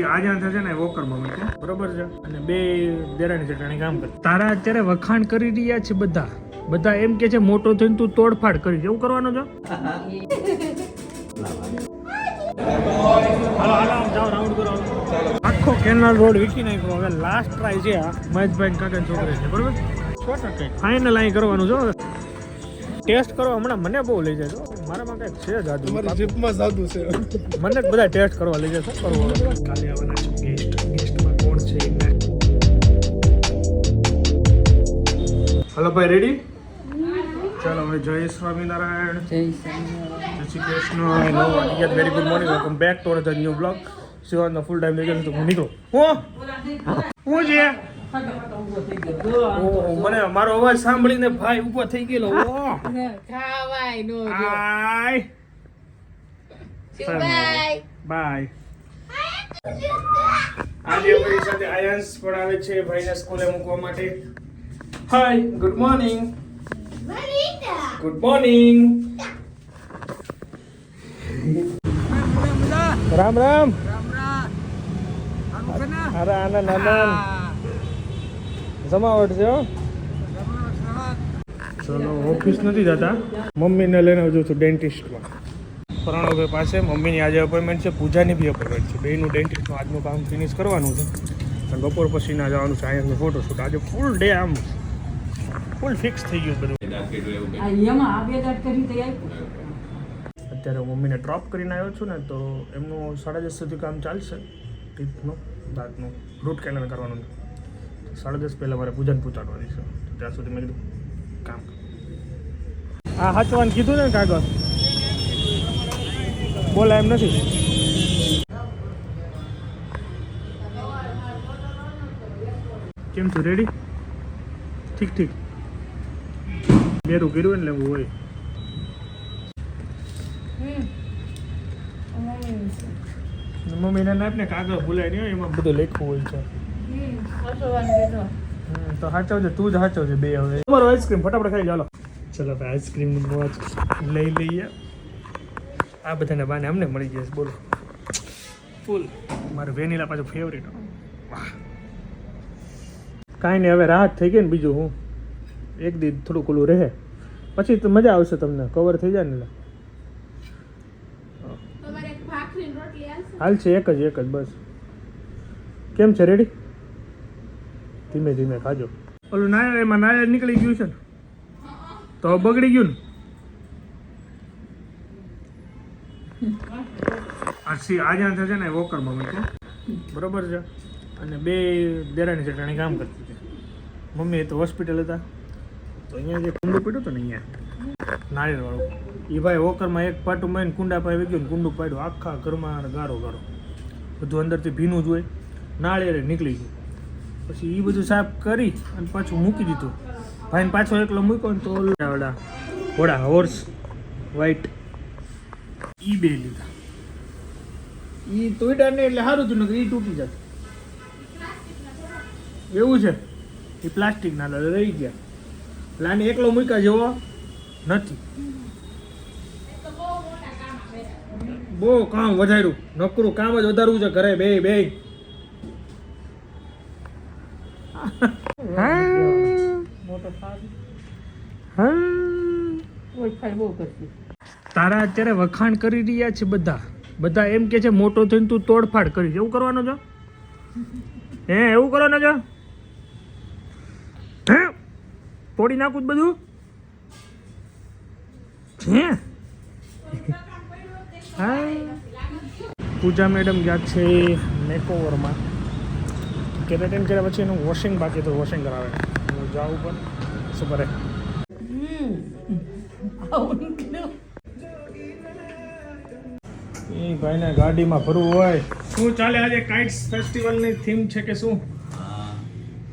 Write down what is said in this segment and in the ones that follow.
આજે છે ને વોકરમાં મૂક્યો બરોબર છે અને બે દેરાણી જેઠાણી કામ કરે. તારા અત્યારે વખાણ કરી રહ્યા છે બધા એમ કે છે મોટો થઈને તું તોડફાડ કરી એવું કરવાનું છે. હાલો આમ જાઓ રાઉન્ડ કરો. આખો કેનાલ રોડ વીખી નાખ્યો. હવે લાસ્ટ ટ્રાય છે આ મહેશભાઈ કાકા છોકરી છે બરોબર. 100% ફાઇનલ અહીં કરવાનું છે. ટેસ્ટ કરવા હમણાં મને બહુ લઈ જાય મારામાં કંઈક છે જાદુ. તમારી જીપમાં જાદુ છે. મને બધા ટેસ્ટ કરવા લઈ જાય. શું કરવું કાલે આવવાના છે ગેસ્ટમાં કોણ છે. હલો ભાઈ રેડી? ચાલો હવે જય સ્વામિનારાયણ. જય Shri Krishna. Hello very good morning. Welcome back to our new blog. શિવાનો ફૂલ ટાઈમ લઈ ગયો તો હું નીકળું. હું છે મને મારો અવાજ સાંભળીને ભાઈ ઊભો થઈ ગયેલો. બાય. આજે અમારી સાથે આયન્સ પણ આવે છે ભાઈને સ્કૂલે મૂકવા માટે. Hi good morning. Good morning. Ram Ram. અરે આનંદ આનંદ. જમાવટ છે. ચલો ઓફિસ નથી જતા. મમ્મીને લઈને આવજો છું ડેન્ટિસ્ટમાં પ્રણવભાઈ પાસે. મમ્મીની આજે અપોઇન્ટમેન્ટ છે. પૂજાની બી અપોઇન્ટમેન્ટ છે. બેયનું ડેન્ટિસ્ટનું આજનું કામ ફિનિશ કરવાનું છે અને બપોર પછી ના જવાનું છે. અહીંયાનું ફોટોશૂટ આજે ફૂલ ડે આમ ફૂલ ફિક્સ થઈ ગયું બધું. અત્યારે હું મમ્મીને ડ્રોપ કરીને આવ્યો છું ને તો એમનું 10:30 સુધી કામ ચાલશે. ટીથનું દાંતનું રૂટ કેનલ કરવાનું છે. 10:30 પહેલાં મારે પૂજન પહોંચાડવાની છે. ત્યાં સુધી મેં કીધું કામ આ હાચવાનું કીધું ને કાગળ બોલા એમ નથી. કેમ છું રેડી? ઠીક બેરું કર્યું ને લેવું હોય. મમ્મીને નાપને કાગળ ભૂલાય નહીં એમાં બધું લખવું હોય છે. તો સાચવજે તું જ સાચવજે બે. હવે તમારો આઈસ્ક્રીમ ફટાફટ ખાઈ ચાલો. ચલો ભાઈ આઈસ્ક્રીમની મોજ લઈ લઈએ. આ બધાને બાને અમને મળી જશે. બોલો ફૂલ મારું વેનીલા પાછું ફેવરેટ. વાહ કાંઈ નહીં હવે રાહત થઈ ગઈ ને. બીજું હું એક દી થોડુંક ઓલું રહે પછી તો મજા આવશે તમને. કવર થઈ જાય ને હાલ છે. એક જ બસ. કેમ છે રેડી? ધીમે ધીમે ખાજો. ઓલું નાયર એમાં નાયર નીકળી ગયું છે ને તો બગડી ગયું ને. આજે છે ને વોકરમાં મૂક્યો બરોબર છે અને બે દેરાણી જેઠાણી કામ કરતી હતી. મમ્મી તો હોસ્પિટલ હતા તો અહીંયા જે કુંડું પીડ્યું હતું ને અહીંયા નાળિયેરવાળું એ ભાઈ વોકરમાં એક પાટું મારીને કુંડા પાસે ગયું ને કુંડું પાડ્યું. આખા ઘરમાં ગારો બધું અંદરથી ભીનું જ હોય. નાળિયેરે નીકળી ગયું. પછી એ બધું સાફ કરી અને પાછું મૂકી દીધું. ભાઈને પાછો એકલો મૂક્યો ને તો ઘોડા હોર્સ વ્હાઈટ એ બે લીધા. એ તોડ્યા ને એટલે સારું હતું ને એ તૂટી જતું. એવું છે એ પ્લાસ્ટિકના રહી ગયા. લાને એકલો મૂક્યા જેવો નથી. બહુ કામ વધાર્યું. નકરું કામ જ વધારવું છે ઘરે બે તારા અત્યારે વખાણ કરી રહ્યા છે બધા એમ કે છે મોટો થઈને તું તોડફાડ કરી એવું કરવાનું છે. એવું કરવાનું છે. તોડી નાખું જ બધું છે. પૂજા મેડમ ગયા છે મેકઓવરમાં. કેરેટિન કર્યા પછી એનું વોશિંગ બાકી તો વોશિંગ કરાવે. હું જાઉં પણ શું કરે. એ ભાઈને ગાડીમાં ભરવું હોય. શું ચાલે આજે કાઇટ્સ ફેસ્ટિવલની થીમ છે કે શું?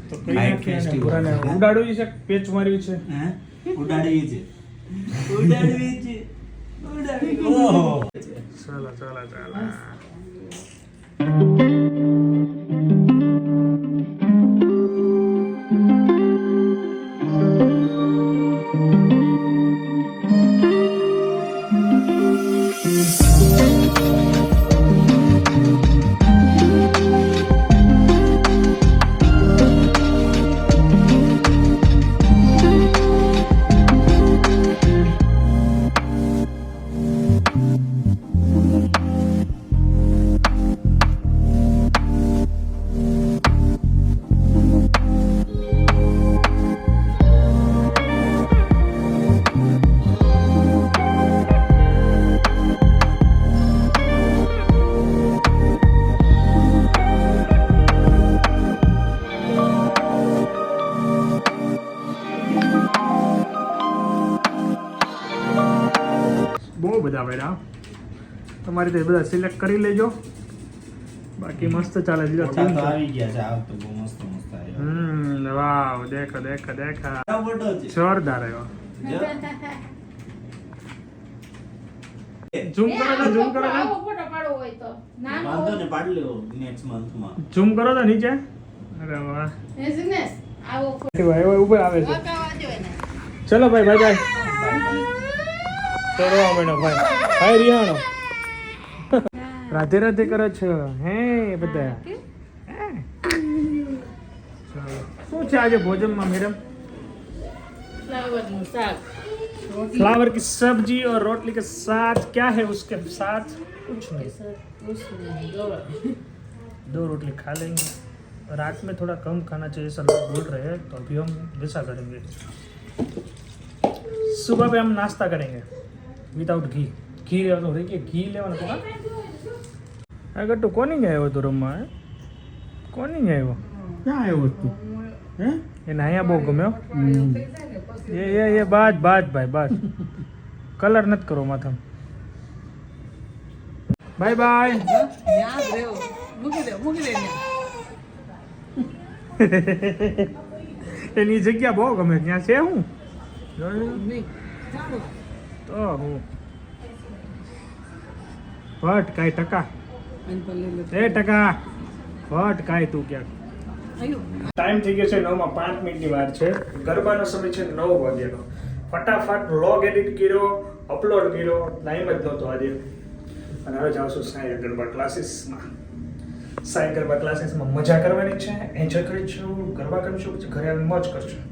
તો કઈ નાખી અને પૂરાને ઉડાડવી છે પેચ મારવી છે. ઉડાડવી છે. ચાલો. તમારી રીતે બધા સિલેક્ટ કરી લેજો. બાકી મસ્ત ચાલે છે. ફોટા તો આવી ગયા છે. આ તો બહુ મસ્ત મસ્ત આવ્યા. વાવ દેખો દેખો દેખો આ ફોટો છે. જોરદાર આવ્યો. જો. ઝૂમ કરો તો ઝૂમ કરો આવો ફોટો પાડવો હોય તો નાનો વાંધો ને પાડી લ્યો નેક્સ્ટ મંથમાં. ઝૂમ કરો તો નીચે. અરે વાહ બિઝનેસ આવો ફોટો ભાઈ હવે ઉપર આવે છે. વગાવા જોઈએ ને ચલો ભાઈ બાય બાય. તો રોવા માંડો ભાઈ. ભાઈ રિહાણો. રાધે રાધે કરો છો હે બધા. શું છે આજે ભોજનમાં મેડમ? ફ્લાવરનું શાક फ्लावर की सब्जी और रोटली के साथ क्या है उसके साथ? कुछ नहीं. दो रोटली खा लेंगे. रात में थोड़ा कम खाना चाहिए सब लोग बोल रहे हैं तो अभी हम वैसा करेंगे. सुबह पे हम नाश्ता करेंगे विदाउट घी. घी लेવાનું રહી ગયા. ઘી લેવાનું તો અગર તો કોની ગયા આવ્યો તો રમવા? કોની ગયા આવ્યો? ક્યાં આવ્યો તું? હે? એને અહીંયા બહુ ગમ્યો. એ બાજ બાજ ભાઈ બાજ. કલર નથી કરો માથામાં. Bye bye. એની જગ્યા બહુ ગમે. ત્યાં છે હું તો હું ભટ કાંઈ ટકા એ ટકા ભટ કાંઈ તું ક્યાંક. ટાઈમ થઈ ગયો છે 9:05 વાર છે. ગરબાનો સમય છે 9 વાગ્યાનો. ફટાફટ વ્લોગ એડિટ કર્યો, અપલોડ કર્યો. ટાઈમ જ નહોતો આજે. અને હવે જાઉં છું સાઈ ગરબા ક્લાસીસમાં. સાઈ ગરબા ક્લાસીસમાં મજા કરવાની છે, એન્જોય કરીશું, ગરબા કરીશું, પછી ઘરે આવીને મોજ કરશું.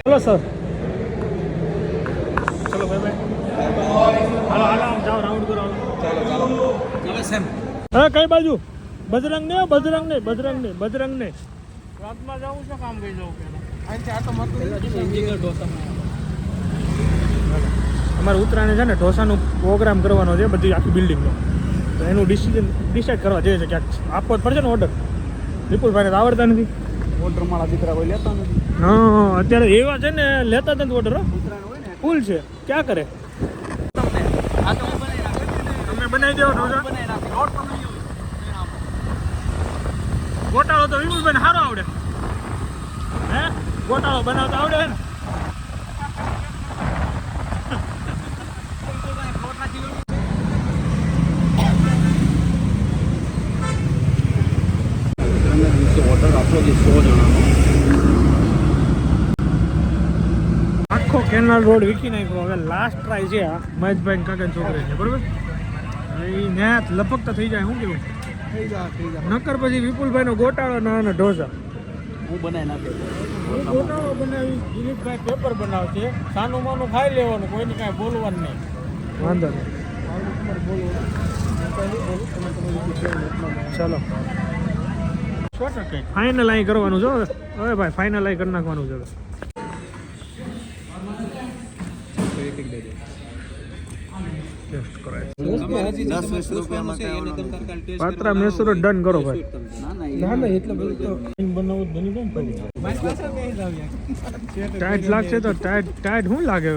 ચલો સર. ચલો ભાઈ ભાઈ. હાલો હાલો આમ જાઓ રાઉન્ડ કરો. હા કઈ બાજુ? બજરંગ ને બજરંગ ને બજરંગ ને બજરંગ ને. રાતમાં જાવું છે કામ કઈ જવું કે અમારે ઉત્તરાયણ છે ને ઢોસાનો પ્રોગ્રામ કરવાનો છે બધી આખી બિલ્ડિંગનો. તો એનું ડિસાઈડ કરવા જઈએ છે ક્યાંક આપવો જ પડશે ને ઓર્ડર. વિપુલભાઈને તો આવડતા નથી ઓર્ડર મારા દીકરા કોઈ લેતા નથી. હા અત્યારે એવા છે ને લેતા નથી ઓર્ડર. ફૂલ છે ક્યાં કરે? તમે બનાવી દો ઢોસા. ગોટાળો તો વિપુલભાઈને સારો આવડે. હે ગોટાળો બનાવતા આવડે ને? ઓર્ડર આપો જે 100 જણાનો. આખો કેનાલ રોડ વીખી નાખ્યો. હવે લાસ્ટ ટ્રાય છે આ મહેશભાઈ કાકા છોકરે છે બરોબર. એ ન્યા લપકતા થઈ જાય. શું કેવું? થઈ જા. નકર પછી વિપુલભાઈ નો ગોટાળો ના ઢોસા હું બનાવી નાખે. ગોટાળો બનાવી દિલીપભાઈ પેપર બનાવશે. સાનું માનું ખાઈ લેવાનું, કોઈને કાંઈ બોલવાનું નહીં. વાંધો નહીં. ચાલો ફાઇનલ અહીં કરવાનું છે હવે ભાઈ. ફાઇનલ અહીં કરી નાખવાનું છે. પાત્રા મેસુરો ડન કરો ભાઈ. ટાઈટ લાગશે તો ટાઈટ શું લાગે?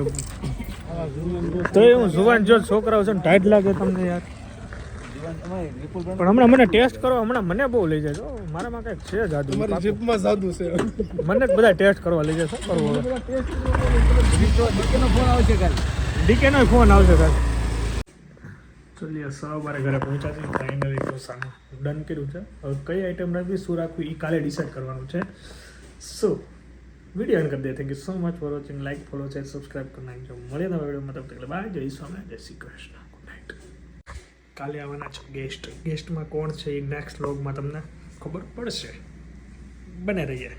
તો હું જુવાન જો છોકરાઓ છે ને ટાઈટ લાગે તમને યાર. પણ હમણાં મને ટેસ્ટ કરો. હમણાં મને બહુ લઈ જાય. મારામાં કંઈક છે જાદુ. મને બધા ટેસ્ટ કરવા લઈ જાય. શું કરવું હવે? ડીકે નો ફોન આવશે કાલે. ચલીએ સવારે ઘરે પહોંચ્યા છે. ફાઇનલી ઢોસાનું ડન કર્યું છે. હવે કઈ આઈટમ રાખવી, શું રાખવું એ કાલે ડિસાઈડ કરવાનું છે. સો વિડીયો એન્ડ કરી દે. Thank you so much for watching. Like, follow, share, subscribe કરી નાખજો. મળીએ નવા વિડીયોમાં. તબ તક બાય. જય સ્વામિનારાયણ, જય શ્રી કૃષ્ણ. Good night. કાલે આવવાના છે ગેસ્ટમાં કોણ છે એ નેક્સ્ટ વ્લોગમાં તમને ખબર પડશે. બને રહીએ.